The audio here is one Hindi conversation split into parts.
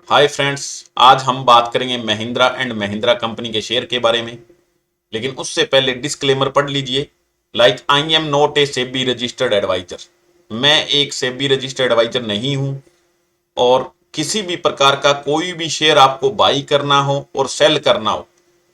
हाय फ्रेंड्स, आज हम बात करेंगे महिंद्रा एंड महिंद्रा कंपनी के शेयर के बारे में। लेकिन उससे पहले डिस्क्लेमर पढ़ लीजिए। I am not a SEBI registered advisor. मैं एक सेबी रजिस्टर्ड एडवाइजर नहीं हूं। और किसी भी प्रकार का कोई भी शेयर आपको बाई करना हो और सेल करना हो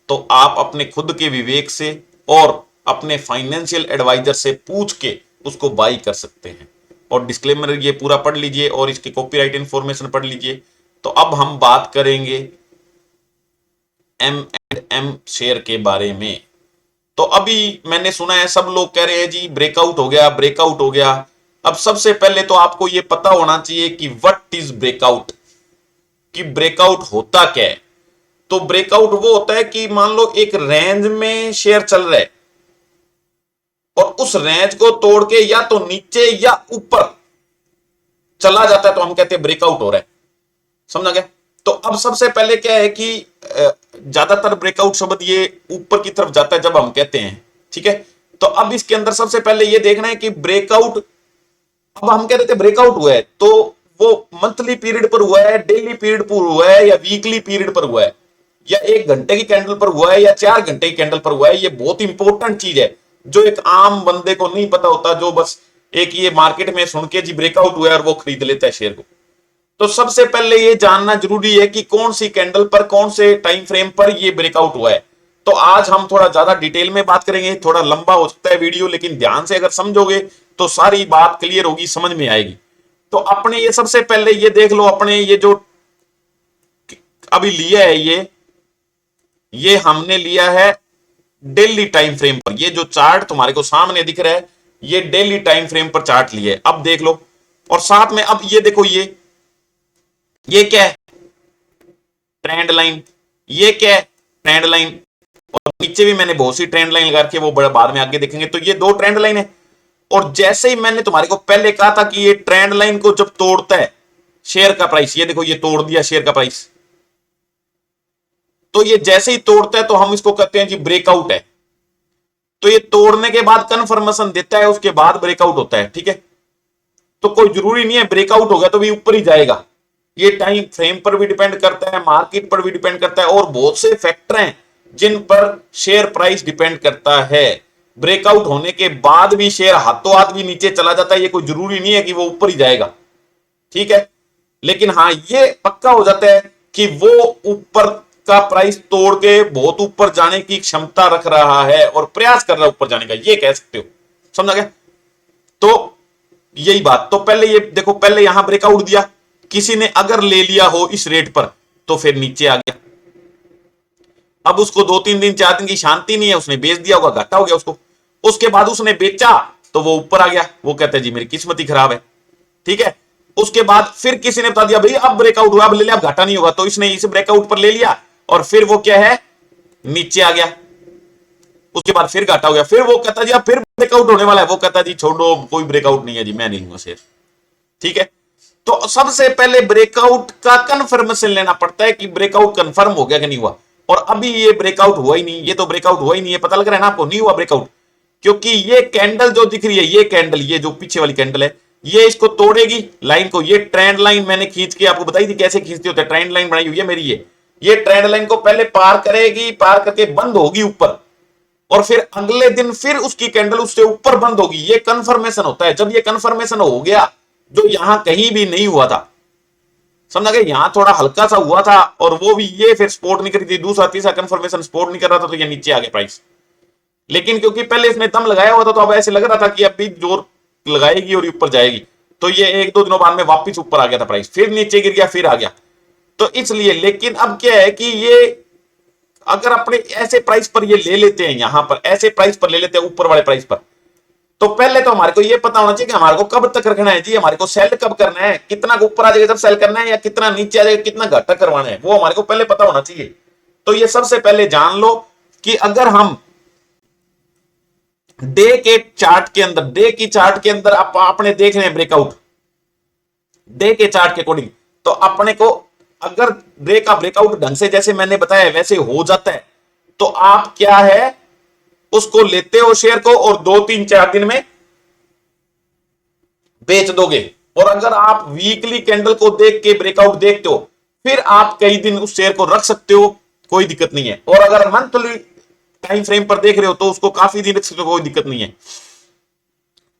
तो आप अपने खुद के विवेक से और अपने फाइनेंशियल एडवाइजर से पूछ के उसको बाई कर सकते हैं। और डिस्क्लेमर ये पूरा पढ़ लीजिए और इसकी कॉपीराइट इंफॉर्मेशन पढ़ लीजिए। तो अब हम बात करेंगे M&M शेयर के बारे में। तो अभी मैंने सुना है सब लोग कह रहे हैं जी ब्रेकआउट हो गया, ब्रेकआउट हो गया। अब सबसे पहले तो आपको यह पता होना चाहिए कि व्हाट इज ब्रेकआउट, कि ब्रेकआउट होता क्या है। तो ब्रेकआउट वो होता है कि मान लो एक रेंज में शेयर चल रहा है और उस रेंज को तोड़ के या तो नीचे या ऊपर चला जाता है तो हम कहते हैं ब्रेकआउट हो रहा है। समझा गया। तो अब सबसे पहले क्या है कि ज्यादातर ब्रेकआउट शब्द ये ऊपर की तरफ जाता है जब हम कहते हैं, ठीक है। तो अब इसके अंदर सबसे पहले ये देखना है कि ब्रेकआउट, अब हम कह रहे थे ब्रेकआउट हुआ है तो वो मंथली पीरियड पर हुआ है, डेली पीरियड पर हुआ है या वीकली पीरियड पर हुआ है, या 1 घंटे की कैंडल पर हुआ है या 4 घंटे की कैंडल पर हुआ है। ये बहुत इंपॉर्टेंट चीज है जो एक आम बंदे को नहीं पता होता, जो बस एक ये मार्केट में सुन के जी ब्रेकआउट हुआ है और वो खरीद लेता है शेयर को। तो सबसे पहले ये जानना जरूरी है कि कौन सी कैंडल पर कौन से टाइम फ्रेम पर ये ब्रेकआउट हुआ है। तो आज हम थोड़ा ज्यादा डिटेल में बात करेंगे, थोड़ा लंबा हो सकता है वीडियो, लेकिन ध्यान से अगर समझोगे तो सारी बात क्लियर होगी, समझ में आएगी। तो अपने ये सबसे पहले ये देख लो, अपने ये जो अभी लिया है ये हमने लिया है डेली टाइम फ्रेम पर। ये जो चार्ट तुम्हारे को सामने दिख रहा है ये डेली टाइम फ्रेम पर चार्ट लिया है। अब देख लो और साथ में अब ये देखो, ये क्या है, ट्रेंड लाइन। ये क्या है, ट्रेंड लाइन। और नीचे भी मैंने बहुत सी ट्रेंड लाइन लगा रखी है, वो बड़ा बाद में आगे देखेंगे। तो ये दो ट्रेंड लाइन है। और जैसे ही मैंने तुम्हारे को पहले कहा था कि ये ट्रेंड लाइन को जब तोड़ता है शेयर का प्राइस, ये देखो ये तोड़ दिया शेयर का प्राइस। तो ये जैसे ही तोड़ता है तो हम इसको कहते हैं जी ब्रेकआउट है। तो ये तोड़ने के बाद कंफर्मेशन देता है, उसके बाद ब्रेकआउट होता है, ठीक है। तो कोई जरूरी नहीं है ब्रेकआउट हो गया तो भी ऊपर ही जाएगा। ये टाइम फ्रेम पर भी डिपेंड करता है, मार्केट पर भी डिपेंड करता है, और बहुत से फैक्टर हैं जिन पर शेयर प्राइस डिपेंड करता है। ब्रेकआउट होने के बाद भी शेयर हाथों हाथ भी नीचे चला जाता है, ये कोई जरूरी नहीं है कि वो ऊपर ही जाएगा, ठीक है। लेकिन हाँ ये पक्का हो जाता है कि वो ऊपर का प्राइस तोड़ के बहुत ऊपर जाने की क्षमता रख रहा है और प्रयास कर रहा है ऊपर जाने का, ये कह सकते हो। समझा गया। तो यही बात। तो पहले ये देखो, पहले यहां ब्रेकआउट दिया, किसी ने अगर ले लिया हो इस रेट पर तो फिर नीचे आ गया। अब उसको 2-3 दिन 4 दिन की शांति नहीं है, उसने बेच दिया होगा, घाटा हो गया उसको। उसके बाद उसने बेचा तो वो ऊपर आ गया, वो कहता है जी मेरी किस्मत ही खराब है, ठीक है। उसके बाद फिर किसी ने बता दिया भाई अब ब्रेकआउट हुआ, अब ले लिया, अब घाटा नहीं होगा, तो इसने इस ब्रेकआउट पर ले लिया और फिर वो क्या है, नीचे आ गया। उसके बाद फिर घाटा हो गया, फिर वो कहता जी अब फिर ब्रेकआउट होने वाला है, वो कहता जी छोड़ो कोई ब्रेकआउट नहीं है जी, मैं नहीं लूंगा शेयर, ठीक है। तो सबसे पहले ब्रेकआउट का कंफर्मेशन लेना पड़ता है कि ब्रेकआउट कंफर्म हो गया कि नहीं हुआ। और अभी ये ब्रेकआउट हुआ ही नहीं, ये तो ब्रेकआउट हुआ ही नहीं है, पता लग रहा है ना आपको, नहीं हुआ ब्रेकआउट। क्योंकि ये कैंडल जो दिख रही है, ये कैंडल, ये जो पीछे वाली कैंडल है, ये इसको तोड़ेगी लाइन को। ये ट्रेंड लाइन मैंने खींच के आपको बताई थी कैसे खींचती होती है, ट्रेंड लाइन बनाई हुई है मेरी। ये ट्रेंड लाइन को पहले पार करेगी, पार करके बंद होगी ऊपर, और फिर अगले दिन फिर उसकी कैंडल उससे ऊपर बंद होगी। ये कंफर्मेशन होता है। जब ये कंफर्मेशन हो गया जो यहां कहीं भी नहीं हुआ था, समझा गया, यहां थोड़ा हल्का सा हुआ था और वो भी ये फिर सपोर्ट नहीं करी थी, दूसरा तीसरा कंफर्मेशन सपोर्ट नहीं कर रहा था, तो ये नीचे आ गया प्राइस। लेकिन क्योंकि पहले इसने दम लगाया हुआ था तो अब ऐसे लग रहा था कि अब भी जोर लगाएगी और ऊपर जाएगी, तो ये 1-2 दिनों बाद में वापस ऊपर आ गया था प्राइस, फिर नीचे गिर गया, फिर आ गया। तो इसलिए, लेकिन अब क्या है कि ये अगर अपने ऐसे प्राइस पर ये ले लेते हैं, यहां पर ऐसे प्राइस पर ले लेते हैं, ऊपर वाले प्राइस पर, तो पहले तो हमारे को ये पता होना चाहिए कि हमारे को कब तक रखना है जी, हमारे को सेल कब करना है, कितना ऊपर आ जाएगा जब सेल करना है, या कितना नीचे आ जाएगा कितना घाटा करवाना है, वो हमारे को पहले पता होना चाहिए। तो ये सबसे पहले जान लो कि अगर हम डे के चार्ट के अंदर, डे की चार्ट के अंदर अपने देख रहे हैं ब्रेकआउट, डे के चार्ट के अकॉर्डिंग, तो अपने को अगर डे का ब्रेकआउट ढंग से जैसे मैंने बताया वैसे हो जाता है, तो आप क्या है उसको लेते हो शेयर को और 2-3-4 दिन में बेच दोगे। और अगर आप वीकली कैंडल को देख के ब्रेकआउट देखते हो फिर आप कई दिन उस शेयर को रख सकते हो, कोई दिक्कत नहीं है। और अगर मंथली टाइम फ्रेम पर देख रहे हो तो उसको काफी दिन रख सकते हो, कोई दिक्कत नहीं है।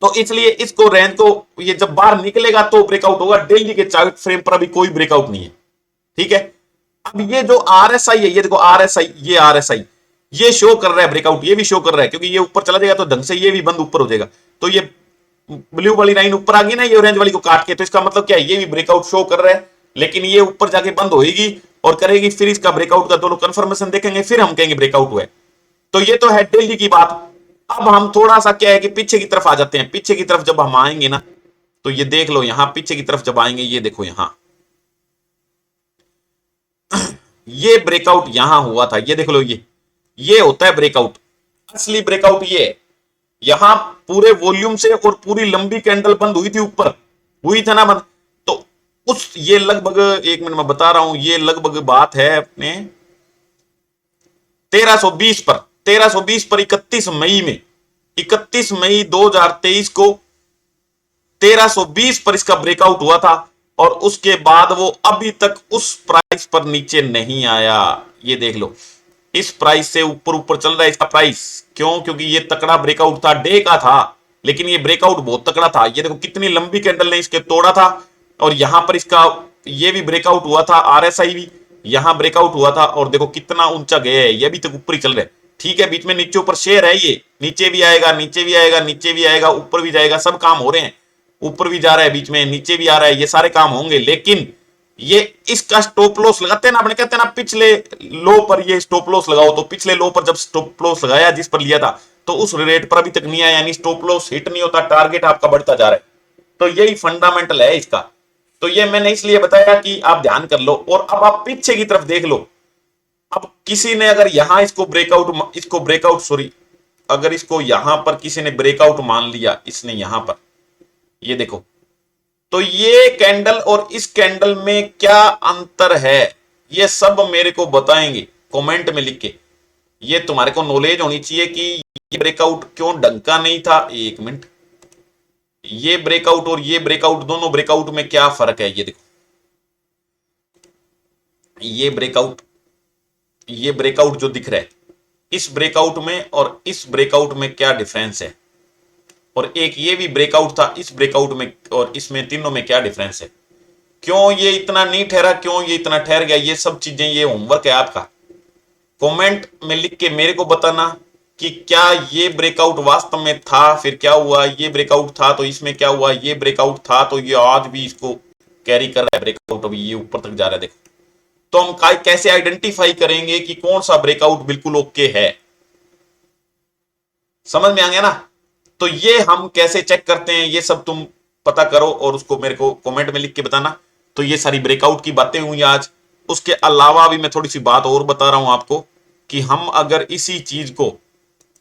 तो इसलिए इसको रेंज को ये जब बाहर निकलेगा तो ब्रेकआउट होगा, डेली के चार्ट फ्रेम पर अभी कोई ब्रेकआउट नहीं है, ठीक है। अब ये जो आरएसआई है, ये देखो आरएसआई, ये आरएसआई ये शो कर रहा है ब्रेकआउट, ये भी शो कर रहा है, क्योंकि ये ऊपर चला जाएगा तो ढंग से ये भी बंद ऊपर हो जाएगा। तो ये ब्लू वाली लाइन ऊपर आ गई ना, ये ऑरेंज वाली को काट के, तो इसका मतलब क्या है, ये भी ब्रेकआउट शो कर रहा है, लेकिन ये ऊपर जाके बंद होगी और करेगी, फिर इसका ब्रेकआउट का दोनों कंफर्मेशन देखेंगे, फिर हम कहेंगे ब्रेकआउट हुआ है। तो ये तो है डेली की बात। अब हम थोड़ा सा क्या है कि पीछे की तरफ आ जाते हैं। पीछे की तरफ जब हम आएंगे ना, तो ये देख लो, यहां पीछे की तरफ जब आएंगे, ये देखो यहां ये ब्रेकआउट यहां हुआ था, ये देख लो, ये होता है ब्रेकआउट। असली ब्रेकआउट ये है, यहां पूरे वॉल्यूम से और पूरी लंबी कैंडल बंद हुई थी, ऊपर हुई था ना बंद। तो उस ये लगभग, एक मिनट में बता रहा हूं, ये लगभग बात है अपने 1320 पर, 1320 पर 31 मई में, 31 मई 2023 को 1320 पर इसका ब्रेकआउट हुआ था, और उसके बाद वो अभी तक उस प्राइस पर नीचे नहीं आया। ये देख लो, इस प्राइस से ऊपर ऊपर चल रहा है इसका प्राइस। क्यों? क्योंकि ये तकड़ा ब्रेकआउट था, डे का था, लेकिन ये ब्रेकआउट बहुत तकड़ा था। ये देखो कितनी लंबी कैंडल ने इसके तोड़ा था, और यहां पर इसका ये भी ब्रेकआउट हुआ था, आरएसआई भी यहां ब्रेकआउट हुआ था, और देखो कितना ऊंचा गया है, ये अभी तक ऊपर ही चल रहा है। ठीक है, बीच में नीचे ऊपर शेयर है, ये नीचे भी आएगा, नीचे भी आएगा, नीचे भी आएगा, ऊपर भी जाएगा, सब काम हो रहे हैं। ऊपर भी जा रहा है, बीच में नीचे भी आ रहा है, ये सारे काम होंगे। लेकिन ये इसका स्टॉप लॉस लगाते हैं ना, अपने कहते हैं ना पिछले लो पर ये स्टॉप लॉस लगाओ, तो पिछले लो पर जब स्टॉप लॉस लगाया जिस पर लिया था, तो उस रेट पर अभी तक नहीं आया, यानी स्टॉप लॉस हिट नहीं होता, टारगेट आपका बढ़ता जा रहा है। तो यही फंडामेंटल है इसका। तो ये मैंने इसलिए बताया कि आप ध्यान कर लो। और अब आप पीछे की तरफ देख लो, अब किसी ने अगर यहां इसको ब्रेकआउट सॉरी, अगर इसको यहां पर किसी ने ब्रेकआउट मान लिया, इसने यहां पर, ये देखो, तो ये कैंडल और इस कैंडल में क्या अंतर है, ये सब मेरे को बताएंगे कमेंट में लिख के। ये तुम्हारे को नॉलेज होनी चाहिए कि ये ब्रेकआउट क्यों ढंका नहीं था। एक मिनट, ये ब्रेकआउट और ये ब्रेकआउट, दोनों ब्रेकआउट में क्या फर्क है, ये देखो, ये ब्रेकआउट जो दिख रहा है, इस ब्रेकआउट में और इस ब्रेकआउट में क्या डिफरेंस है, और एक ये भी ब्रेकआउट था इस ब्रेकआउट में और इसमें, तीनों में क्या डिफरेंस है, क्यों ये इतना नहीं ठहरा, क्यों ये इतना ठहर गया, ये सब चीजें, ये होमवर्क है आपका। कमेंट में लिख के मेरे को बताना कि क्या ये ब्रेकआउट वास्तव में था, फिर क्या हुआ, ये ब्रेकआउट था तो इसमें क्या हुआ, ये ब्रेकआउट था तो ये आज भी इसको कैरी कर रहा है ब्रेकआउट, अभी ये ऊपर तक जा रहा है, देखो। तो हम कैसे आइडेंटिफाई करेंगे कि कौन सा ब्रेकआउट बिल्कुल ओके है, समझ में आ गया ना। तो ये हम कैसे चेक करते हैं, ये सब तुम पता करो और उसको मेरे को कमेंट में लिख के बताना। तो ये सारी ब्रेकआउट की बातें हुई आज। उसके अलावा भी मैं थोड़ी सी बात और बता रहा हूं आपको कि हम अगर इसी चीज को,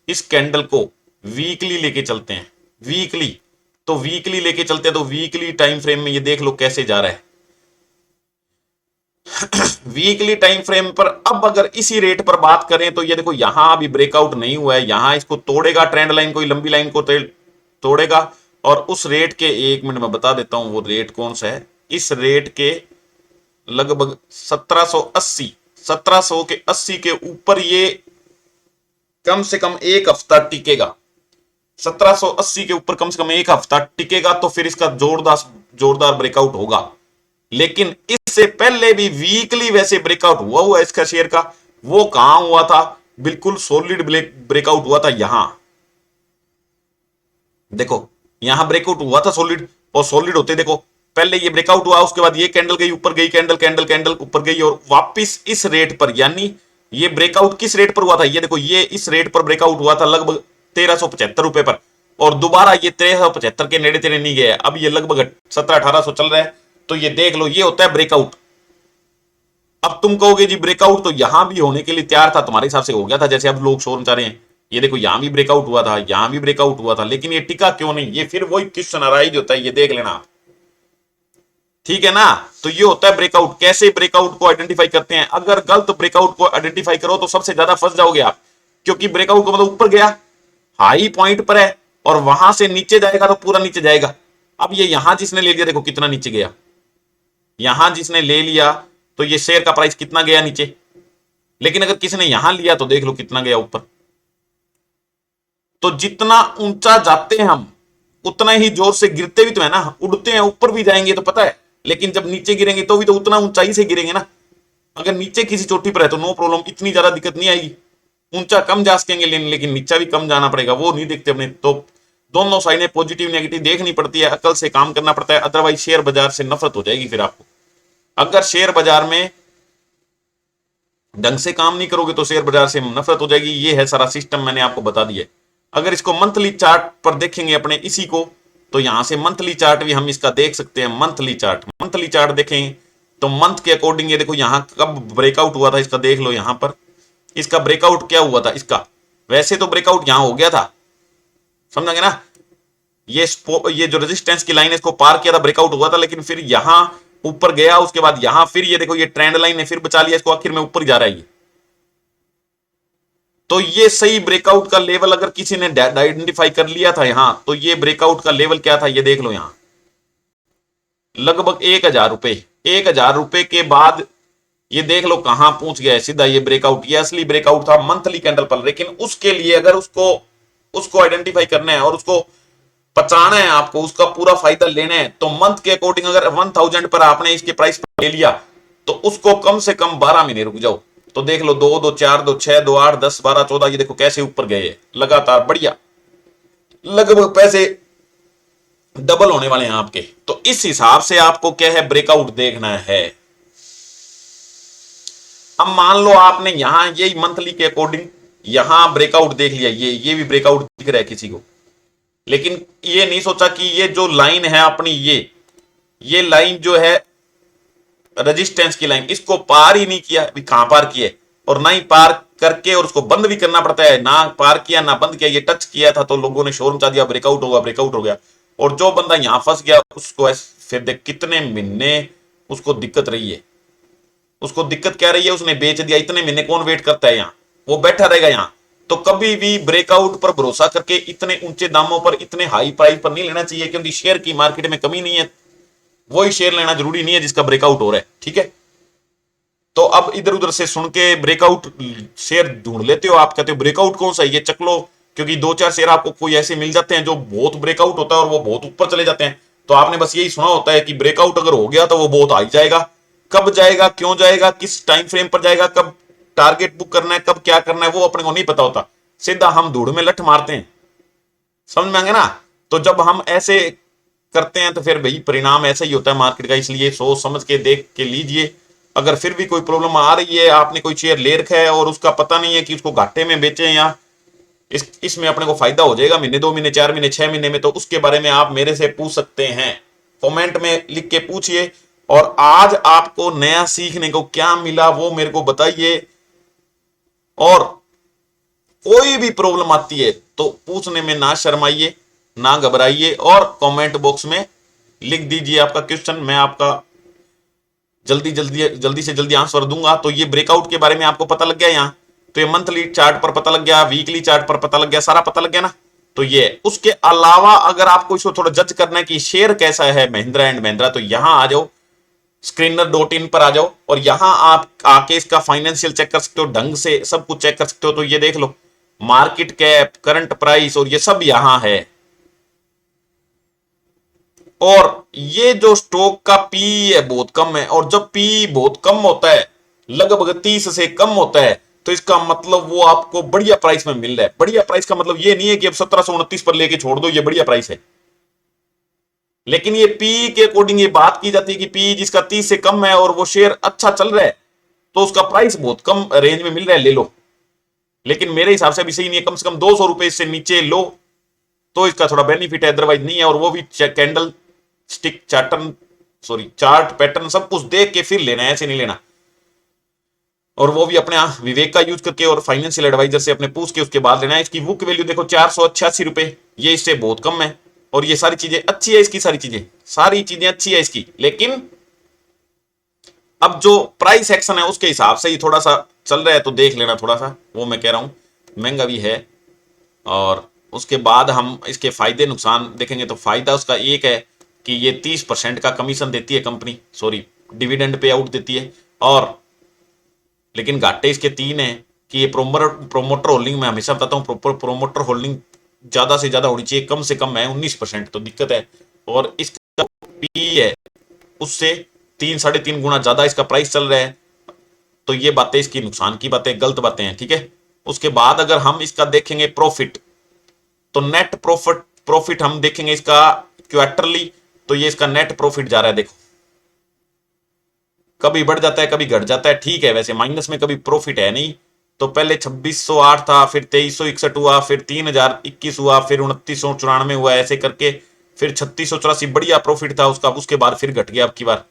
इस कैंडल को वीकली लेके चलते हैं, वीकली, तो वीकली लेके चलते हैं, तो वीकली टाइम फ्रेम में ये देख लो कैसे जा रहा है। वीकली टाइम फ्रेम पर अब अगर इसी रेट पर बात करें तो ये देखो, यहां अभी ब्रेकआउट नहीं हुआ है, यहां इसको तोड़ेगा, ट्रेंड लाइन कोई लंबी लाइन को तोड़ेगा, और उस रेट के, एक मिनट में बता देता हूं वो रेट कौन सा है, इस रेट के लगभग 1780, 1700 के 80 के ऊपर ये कम से कम एक हफ्ता टिकेगा। 1780 के ऊपर कम से कम एक हफ्ता टिकेगा, तो फिर इसका जोरदार ब्रेकआउट होगा। लेकिन इससे पहले भी वीकली वैसे ब्रेकआउट हुआ इसका शेयर का, वो कहां हुआ था, बिल्कुल सॉलिड ब्रेकआउट हुआ था यहां, देखो यहां ब्रेकआउट हुआ था सॉलिड, और सॉलिड होते देखो पहले ये ब्रेकआउट हुआ, उसके बाद ये कैंडल गई ऊपर, गई कैंडल, कैंडल ऊपर गई, और वापिस इस रेट पर, यानी ये ब्रेकआउट किस रेट पर हुआ था, ये देखो, ये इस रेट पर ब्रेकआउट हुआ था लगभग 1375 रुपए पर, और दोबारा ये 1375 के नेड़े तेरे नहीं गया, अब ये लगभग 1700-1800 चल रहा है। तो ये देख लो, ये होता है ब्रेकआउट। अब तुम कहोगे जी ब्रेकआउट तो यहां भी होने के लिए तैयार था, तुम्हारे हिसाब से हो गया था, जैसे अब लोग शोर मचा रहे हैं। ये देखो, यहां भी ब्रेकआउट हुआ था, यहां भी ब्रेकआउट हुआ था, लेकिन ये टिका क्यों नहीं, ये फिर वही क्वेश्चन अराइज होता है, ये देख लेना आप, ठीक है ना। तो ये होता है ब्रेकआउट। कैसे ब्रेकआउट को आइडेंटिफाई करते हैं, अगर गलत ब्रेकआउट को आइडेंटिफाई करो तो सबसे ज्यादा फंस जाओगे आप, क्योंकि ब्रेकआउट को मतलब ऊपर गया, हाई पॉइंट पर है, और वहां से नीचे जाएगा तो पूरा नीचे जाएगा। अब ये यहां जिसने ले लिया, देखो कितना नीचे गया, यहां जिसने ले लिया तो ये शेयर का प्राइस कितना गया नीचे। लेकिन अगर किसी ने यहां लिया तो देख लो कितना गया ऊपर। तो जितना ऊंचा जाते हैं हम उतना ही जोर से गिरते भी तो है ना, उड़ते हैं ऊपर भी जाएंगे तो पता है, लेकिन जब नीचे गिरेंगे तो भी तो उतना ऊंचाई से गिरेंगे ना। अगर नीचे किसी चोटी पर है तो नो प्रॉब्लम, इतनी ज्यादा दिक्कत नहीं आएगी, ऊंचा कम जा सकेंगे लेकिन नीचा भी कम जाना पड़ेगा, वो नहीं देखते अपने। तो दोनों साइडें पॉजिटिव नेगेटिव देखनी पड़ती है, अकल से काम करना पड़ता है, अदरवाइज शेयर बाजार से नफरत हो जाएगी फिर आपको। अगर शेयर बाजार में ढंग से काम नहीं करोगे तो शेयर बाजार से नफरत हो जाएगी। ये है सारा सिस्टम, मैंने आपको बता दिया। अगर इसको मंथली चार्ट पर देखेंगे अपने इसी को, तो यहां से मंथली चार्ट भी हम इसका देख सकते हैं। मंथली चार्ट देखें तो मंथ के अकॉर्डिंग ये देखो यहां कब ब्रेकआउट हुआ था इसका, देख लो यहां पर इसका ब्रेकआउट क्या हुआ था इसका। वैसे तो ब्रेकआउट यहां हो गया था, समझेंगे ना, ये जो रेजिस्टेंस की लाइन है इसको पार किया था, ब्रेकआउट हुआ था, लेकिन फिर यहां ऊपर गया, उसके बाद यहां फिर ये देखो ये ट्रेंड लाइन है, फिर बचा लिया इसको, आखिर में ऊपर जा रहा है ये। तो ये सही ब्रेकआउट का लेवल अगर किसी ने आइडेंटिफाई कर लिया था यहां, तो ये ब्रेकआउट का लेवल क्या था ये देख लो यहां, लगभग 1000 रुपए। 1000 रुपए के बाद ये देख लो कहां पहुंच गया है सीधा ये ब्रेकआउट। ये असली ब्रेकआउट था मंथली कैंडल पर, लेकिन उसके लिए अगर उसको आइडेंटिफाई करना है और उसको पचाना है आपको, उसका पूरा फायदा लेना है, तो मंथ के अकॉर्डिंग अगर 1000 पर आपने इसके प्राइस पर ले लिया तो उसको कम से कम 12 महीने रुक जाओ। तो देख लो 2 2 4 2 6 2 8 10 12 14, ये देखो कैसे ऊपर गए लगातार, बढ़िया, लगभग पैसे डबल होने वाले हैं आपके। तो इस हिसाब से आपको क्या है ब्रेकआउट देखना है। अब मान लो आपने यहां यही मंथली के अकॉर्डिंग यहां ब्रेकआउट देख लिया, ये भी ब्रेकआउट दिख रहा है किसी को, लेकिन ये नहीं सोचा कि ये जो लाइन है अपनी, ये लाइन जो है रेजिस्टेंस की लाइन, इसको पार ही नहीं किया, अभी कहां पार किया, और ना ही पार करके और उसको बंद भी करना पड़ता है, ना पार किया ना बंद किया, ये टच किया था तो लोगों ने शोर मचा दिया ब्रेकआउट होगा ब्रेकआउट हो गया। और जो बंदा यहां फंस गया उसको फिर देख कितने महीने उसको दिक्कत रही है। उसको दिक्कत क्या रही है, उसने बेच दिया, इतने महीने कौन वेट करता है यहां, वो बैठा रहेगा यहां। तो कभी भी ब्रेकआउट पर भरोसा करके इतने ऊंचे दामों पर इतने हाई प्राइस पर नहीं लेना चाहिए, क्योंकि शेयर की मार्केट में कमी नहीं है, वही शेयर लेना जरूरी नहीं है जिसका ब्रेकआउट हो रहा है, ठीक है। तो अब इधर उधर से सुन के ब्रेकआउट शेयर ढूंढ लेते हो आप, कहते हो ब्रेकआउट कौन सा है ये चक लो, क्योंकि 2 4 शेयर आपको कोई ऐसे मिल जाते हैं जो बहुत ब्रेकआउट होता है और वो बहुत ऊपर चले जाते हैं। तो आपने बस यही सुना होता है कि ब्रेकआउट अगर हो गया तो वो बहुत हाई जाएगा, कब जाएगा, क्यों जाएगा, किस टाइम फ्रेम पर जाएगा, कब टारगेट बुक करना है, कब क्या करना है, वो अपने को नहीं पता होता, सीधा हम धूड़ में लठ मारते हैं, समझ में आएंगे ना। तो जब हम ऐसे करते हैं तो फिर भाई परिणाम ऐसा ही होता है मार्केट का। इसलिए सोच समझ के देख के लीजिए। अगर फिर भी कोई प्रॉब्लम आ रही है, आपने कोई शेयर ले रखा है और उसका पता नहीं है कि उसको घाटे में बेचें या इसमें अपने को फायदा हो जाएगा महीने 2 महीने 4 महीने 6 महीने में, तो उसके बारे में आप मेरे से पूछ सकते हैं, कमेंट में लिख के पूछिए। और आज आपको नया सीखने को क्या मिला वो मेरे को बताइए। और कोई भी प्रॉब्लम आती है तो पूछने में ना शर्माइए, ना घबराइए, और कमेंट बॉक्स में लिख दीजिए आपका क्वेश्चन, मैं आपका जल्दी से जल्दी आंसर दूंगा। तो ये ब्रेकआउट के बारे में आपको पता लग गया यहाँ, तो ये मंथली चार्ट पर पता लग गया, वीकली चार्ट पर पता लग गया, सारा पता लग गया ना। तो ये उसके अलावा अगर आपको इसको थोड़ा जज करना है कि शेयर कैसा है महिंद्रा एंड महिंद्रा, तो यहां आ जाओ, screener.in पर आ जाओ और यहां आप आके इसका फाइनेंशियल चेक कर सकते हो, ढंग से सब कुछ चेक कर सकते हो। तो ये देख लो मार्केट कैप, करंट प्राइस और ये सब यहां है। और ये जो स्टॉक का पी है बहुत कम है, और जब पी बहुत कम होता है, लगभग 30 से कम होता है, तो इसका मतलब वो आपको बढ़िया प्राइस में मिल रहा है। बढ़िया प्राइस का मतलब ये नहीं है कि अब 1729 पर लेके छोड़ दो, ये बढ़िया प्राइस है। लेकिन ये पी के अकॉर्डिंग ये बात की जाती है कि पी जिसका 30 से कम है और वो शेयर अच्छा चल रहा है, तो उसका प्राइस बहुत कम रेंज में मिल रहा है, ले लो। लेकिन मेरे हिसाब से अभी सही नहीं है, कम से कम 200 रुपए इससे नीचे लो तो इसका थोड़ा बेनिफिट है, अदरवाइज नहीं है। और वो भी कैंडल स्टिक चार्ट पैटर्न सब कुछ देख के फिर लेना है, ऐसे नहीं लेना। और वो भी अपने विवेक का यूज करके और फाइनेंशियल एडवाइजर से अपने पूछ के उसके बाद लेना है। इसकी बुक वैल्यू देखो 488 रुपए, ये इससे बहुत कम है। और ये सारी चीजें अच्छी है, इसकी सारी चीजें अच्छी है इसकी, लेकिन अब जो प्राइस एक्शन है उसके हिसाब से ही थोड़ा सा चल रहा है, तो देख लेना थोड़ा सा, वो मैं कह रहा हूं महंगा भी है। और उसके बाद हम इसके फायदे नुकसान देखेंगे, तो फायदा उसका एक है कि ये 30% का कमीशन देती है कंपनी, डिविडेंड पे आउट देती है। और लेकिन घाटे इसके 3 है कि ये प्रोमोटर होल्डिंग में हमेशा बताता हूँ, प्रोमोटर होल्डिंग ज्यादा से ज्यादा होनी चाहिए, कम से कम है 19%, तो दिक्कत है। और इसका पी है उससे 3-3.5 गुना ज्यादा इसका प्राइस चल रहा है। तो ये बातें इसकी नुकसान की बातें, गलत बातें हैं, ठीक है। उसके बाद अगर हम इसका देखेंगे प्रॉफिट, तो नेट प्रॉफिट हम देखेंगे इसका क्वार्टरली, तो ये इसका नेट प्रॉफिट जा रहा है, देखो कभी बढ़ जाता है कभी घट जाता है, ठीक है। वैसे माइनस में कभी प्रॉफिट है नहीं। तो पहले 2608 था, फिर 2361 हुआ, फिर 3021 हुआ, फिर 2994 हुआ, ऐसे करके फिर 3684 बढ़िया प्रॉफिट था उसका, उसके बाद फिर घट गया अब की बार,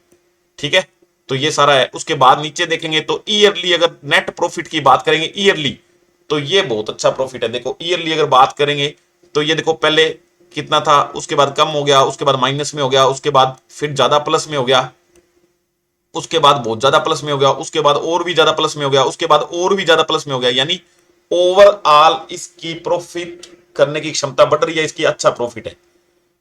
ठीक है। तो ये सारा है। उसके बाद नीचे देखेंगे तो ईयरली अगर नेट प्रॉफिट की बात करेंगे ईयरली, तो ये बहुत अच्छा प्रॉफिट है। देखो ईयरली अगर बात करेंगे तो ये देखो पहले कितना था, उसके बाद कम हो गया, उसके बाद माइनस में हो गया, उसके बाद फिर ज्यादा प्लस में हो गया, उसके बाद बहुत ज्यादा प्लस में हो गया, उसके बाद और भी ज्यादा प्लस में हो गया, उसके बाद और भी ज्यादा प्लस में हो गया। यानी ओवरऑल इसकी प्रॉफिट करने की क्षमता बढ़ रही है, इसकी अच्छा प्रॉफिट है।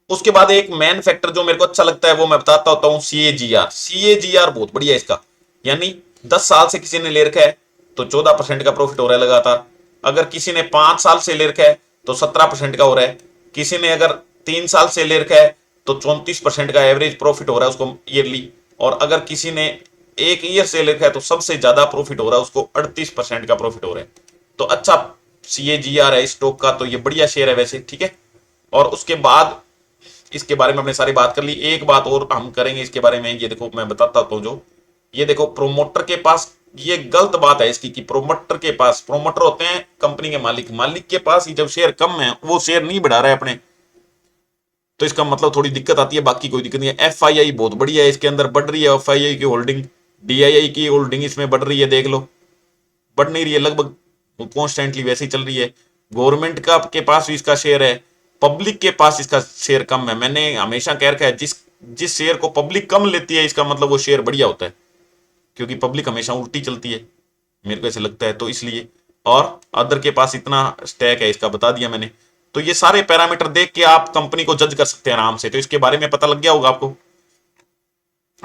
उसके बाद एक मेन फैक्टर जो मेरे को अच्छा लगता है वो मैं बताता होता हूं, सीएजीआर। सीएजीआर बहुत बढ़िया है इसका, यानी 10 साल से किसी ने ले रखा है तो 14% का प्रॉफिट हो रहा है लगातार। अगर किसी ने 5 साल से ले रखा है तो 17% का हो रहा है। किसी ने अगर 3 साल से ले रखा है तो 34% का एवरेज प्रॉफिट हो रहा है उसको ईयरली। और अगर किसी ने 1 ईयर से ले रखा है तो सबसे ज्यादा प्रॉफिट हो रहा है उसको, 38% का प्रॉफिट हो रहा है। तो अच्छा सीएजीआर है स्टॉक का, तो ये बढ़िया शेयर है वैसे, ठीक है। और उसके बाद इसके बारे में हमने सारी बात कर ली। एक बात और हम करेंगे इसके बारे में, ये देखो मैं बताता हूं, जो ये देखो प्रोमोटर के पास, ये गलत बात है इसकी कि प्रोमोटर के पास, प्रोमोटर होते हैं कंपनी के मालिक, मालिक के पास ही जब शेयर कम है वो शेयर नहीं बढ़ा रहा है अपने, तो इसका मतलब थोड़ी दिक्कत आती है, बाकी कोई दिक्कत नहीं है। एफआईआई बहुत बढ़िया है, इसके अंदर बढ़ रही है एफआईआई की होल्डिंग, डीआईआई की होल्डिंग इसमें बढ़ रही है, देख लो बढ़ नहीं रही है, लगभग कॉन्स्टेंटली वैसे ही चल रही है। गवर्नमेंट का के पास भी इसका शेयर है, पब्लिक के पास इसका शेयर कम है। मैंने हमेशा कह रखा है जिस जिस शेयर को पब्लिक कम लेती है इसका मतलब वो शेयर बढ़िया होता है, क्योंकि पब्लिक हमेशा उल्टी चलती है, मेरे को ऐसे लगता है, तो इसलिए। और अदर के पास इतना स्टैक है इसका, बता दिया मैंने। तो ये सारे पैरामीटर देख के आप कंपनी को जज कर सकते हैं आराम से, तो इसके बारे में पता लग गया होगा आपको।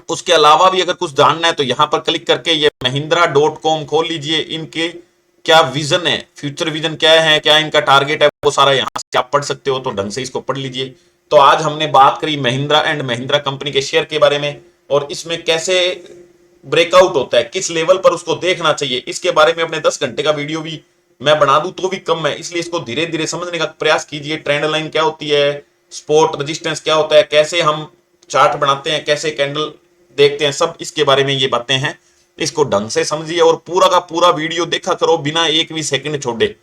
उसके अलावा भी अगर कुछ जानना है तो यहां पर क्लिक करके ये महिंद्रा.com खोल लीजिए। इनके क्या विजन है, फ्यूचर विजन क्या है, क्या इनका टारगेट है, वो सारा यहां से आप पढ़ सकते हो, तो ढंग से इसको पढ़ लीजिए। तो आज हमने बात करी महिंद्रा एंड महिंद्रा कंपनी के शेयर के बारे में, और इसमें कैसे ब्रेकआउट होता है, किस लेवल पर उसको देखना चाहिए, इसके बारे में अपने 10 घंटे का वीडियो भी मैं बना दूं तो भी कम है, इसलिए इसको धीरे धीरे समझने का प्रयास कीजिए। ट्रेंड लाइन क्या होती है, स्पोर्ट रेजिस्टेंस क्या होता है, कैसे हम चार्ट बनाते हैं, कैसे कैंडल देखते हैं, सब इसके बारे में ये बातें हैं। इसको ढंग से समझिए और पूरा का पूरा वीडियो देखा करो बिना एक भी सेकंड छोड़े।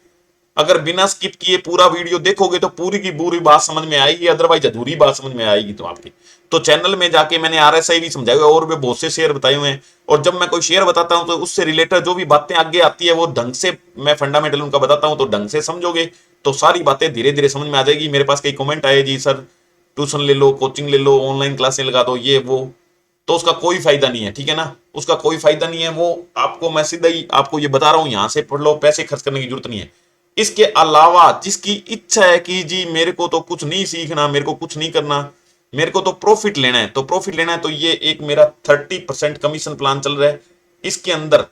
अगर बिना स्किप किए पूरा वीडियो देखोगे तो पूरी की पूरी बात समझ में आएगी, अदरवाइज अधूरी बात समझ में आएगी तो आपकी। तो चैनल में जाके मैंने आरएसआई भी समझाए हुए और भी बहुत से शेयर बताए हुए हैं, और जब मैं कोई शेयर बताता हूं तो उससे रिलेटेड जो भी बातें आगे आती है वो ढंग से मैं फंडामेंटल उनका बताता हूं, तो ढंग से समझोगे तो सारी बातें धीरे धीरे समझ में आ जाएगी। मेरे पास कई कमेंट आए जी सर ट्यूशन ले लो, कोचिंग ले लो, ऑनलाइन क्लासें लगा दो, ये वो, तो उसका कोई फायदा नहीं है, ठीक है ना। उसका कोई फायदा नहीं है, वो आपको मैं सीधा ही आपको ये बता रहा हूं, यहां से पढ़ लो, पैसे खर्च करने की जरूरत नहीं है। इसके अलावा जिसकी इच्छा है कि जी मेरे को तो कुछ नहीं सीखना, मेरे को कुछ नहीं करना, मेरे को तो प्रॉफिट लेना है, तो प्रॉफिट लेना है, तो ये एक मेरा 30% कमीशन प्लान चल रहा है। इसके अंदर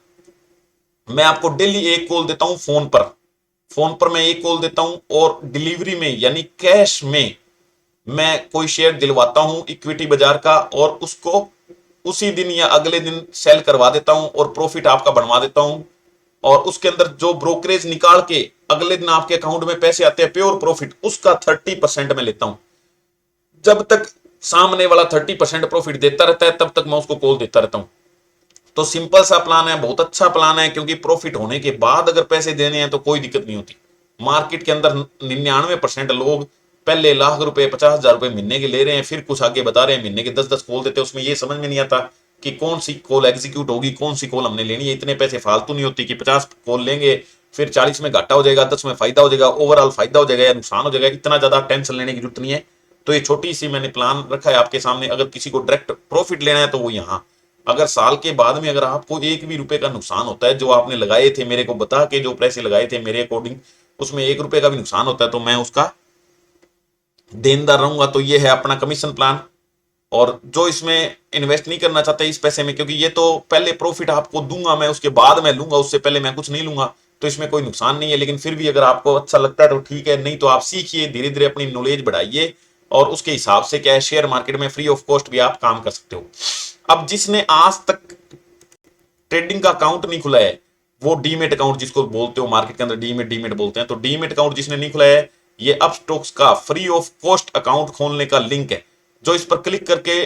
मैं आपको डेली एक कॉल देता हूं, फोन पर मैं एक कॉल देता हूं, और डिलीवरी में यानी कैश में मैं कोई शेयर दिलवाता हूं इक्विटी बाजार का, और उसको उसी दिन या अगले दिन सेल करवा देता हूं और प्रॉफिट आपका बनवा देता हूं। और उसके अंदर जो ब्रोकरेज निकाल के अगले दिन आपके अकाउंट में पैसे आते हैं प्योर प्रॉफिट, उसका 30% मैं लेता हूं। जब तक सामने वाला 30% प्रॉफिट देता रहता है तब तक मैं उसको कॉल देता रहता हूं। तो सिंपल सा प्लान है, बहुत अच्छा प्लान है, क्योंकि प्रॉफिट होने के बाद अगर पैसे देने हैं तो कोई दिक्कत नहीं होती। मार्केट के अंदर 99% लोग पहले लाख रुपए 50,000 रुपए महीने के ले रहे हैं, फिर कुछ आगे बता रहे हैं महीने के 10-10 कॉल देते हैं, उसमें ये समझ में नहीं आता कि कौन सी कॉल एग्जीक्यूट होगी, कौन सी कॉल हमने लेनी है। इतने पैसे फालतू नहीं होती कि 50 कॉल लेंगे फिर 40 में घाटा हो जाएगा, 10 में फायदा हो जाएगा, ओवरऑल फायदा हो जाएगा या नुकसान हो जाएगा, इतना ज्यादा टेंशन लेने की जरूरत नहीं है। तो ये छोटी सी मैंने प्लान रखा है आपके सामने। अगर किसी को डायरेक्ट प्रॉफिट लेना है तो वो यहाँ, अगर साल के बाद में अगर आपको एक भी रुपए का नुकसान होता है, जो आपने लगाए थे मेरे को बता के, जो पैसे लगाए थे मेरे अकॉर्डिंग, उसमें 1 रुपए का भी नुकसान होता है तो मैं उसका देनदार रहूंगा। तो ये है अपना कमीशन प्लान। और जो इसमें इन्वेस्ट नहीं करना चाहते इस पैसे में, क्योंकि ये तो पहले प्रॉफिट आपको दूंगा मैं, उसके बाद मैं लूंगा, उससे पहले मैं कुछ नहीं लूंगा, तो इसमें कोई नुकसान नहीं है। लेकिन फिर भी अगर आपको अच्छा लगता है तो ठीक है, नहीं तो आप सीखिए, धीरे धीरे अपनी नॉलेज बढ़ाइए और उसके हिसाब से क्या है, शेयर मार्केट में फ्री ऑफ कॉस्ट भी आप काम कर सकते हो। अब जिसने आज तक ट्रेडिंग का अकाउंट नहीं खुला है, वो डीमेट अकाउंट जिसको बोलते हो मार्केट के अंदर डीमेट डीमेट बोलते हैं, तो डीमेट अकाउंट जिसने नहीं खुला है, ये अपस्टॉक्स का फ्री ऑफ कॉस्ट अकाउंट खोलने का लिंक है, जो इस पर क्लिक करके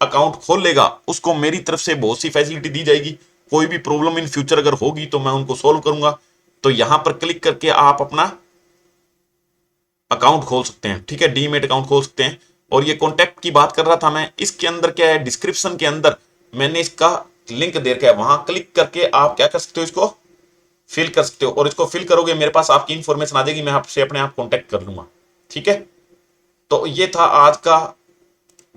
अकाउंट खोल लेगा उसको मेरी तरफ से बहुत सी फैसिलिटी दी जाएगी। कोई भी प्रॉब्लम इन फ्यूचर अगर होगी तो मैं उनको सॉल्व करूंगा। तो यहां पर क्लिक करके आप अपना अकाउंट खोल सकते हैं, ठीक है, डीमेट अकाउंट खोल सकते हैं। और ये कॉन्टैक्ट की बात कर रहा था मैं, इसके अंदर क्या है, डिस्क्रिप्शन के अंदर मैंने इसका लिंक दे रखा है, वहां क्लिक करके आप क्या कर सकते हो, इसको फिल कर सकते हो। और इसको फिल करोगे मेरे पास आपकी इंफॉर्मेशन आ जाएगी, मैं आपसे अपने आप कॉन्टैक्ट कर लूंगा, ठीक है। तो ये था आज का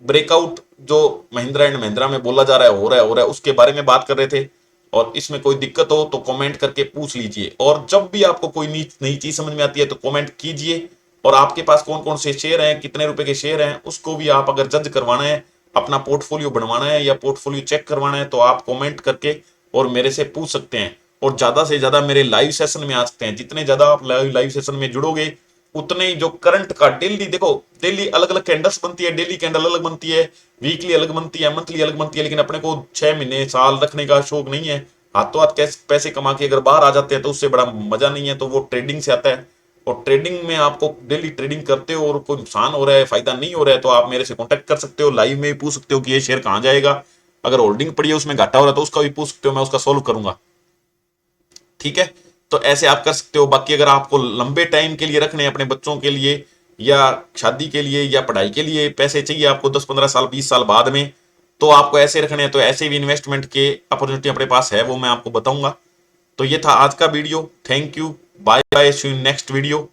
ब्रेकआउट जो महिंद्रा एंड महिंद्रा में बोला जा रहा है, हो रहा है उसके बारे में बात कर रहे थे। और इसमें कोई दिक्कत हो तो कमेंट करके पूछ लीजिए, और जब भी आपको कोई नई चीज समझ में आती है तो कमेंट कीजिए। और आपके पास कौन कौन से शेयर हैं, कितने रुपए के शेयर हैं, उसको भी आप अगर जज करवाना है, अपना पोर्टफोलियो बनवाना है या पोर्टफोलियो चेक करवाना है, तो आप कमेंट करके और मेरे से पूछ सकते हैं। और ज्यादा से ज्यादा मेरे लाइव सेशन में आ सकते हैं, जितने ज्यादा आप लाइव सेशन में जुड़ोगे उतने ही जो करंट का डेली, देखो डेली अलग अलग कैंडल्स बनती है, डेली कैंडल अलग बनती है, वीकली अलग बनती है, मंथली अलग बनती है, लेकिन अपने को 6 महीने साल रखने का शौक नहीं है। हाथों हाथ कैसे पैसे कमा के अगर बाहर आ जाते हैं तो उससे बड़ा मजा नहीं है, तो वो ट्रेडिंग से आता है। और ट्रेडिंग में आपको डेली ट्रेडिंग करते हो और कोई नुकसान हो रहा है, फायदा नहीं हो रहा है, तो आप मेरे से कॉन्टेक्ट कर सकते हो, लाइव में भी पूछ सकते हो कि ये शेयर कहाँ जाएगा। अगर होल्डिंग पड़ी है उसमें घाटा हो रहा है तो उसका भी पूछ सकते हो, मैं उसका सोल्व करूंगा, ठीक है। तो ऐसे आप कर सकते हो। बाकी अगर आपको लंबे टाइम के लिए रखने हैं, अपने बच्चों के लिए या शादी के लिए या पढ़ाई के लिए पैसे चाहिए आपको 10-15 साल 20 साल बाद में, तो आपको ऐसे रखने हैं, तो ऐसे भी इन्वेस्टमेंट के अपॉर्चुनिटी अपने पास है, वो मैं आपको बताऊंगा। तो ये था आज का video, thank you, bye bye, see you next video.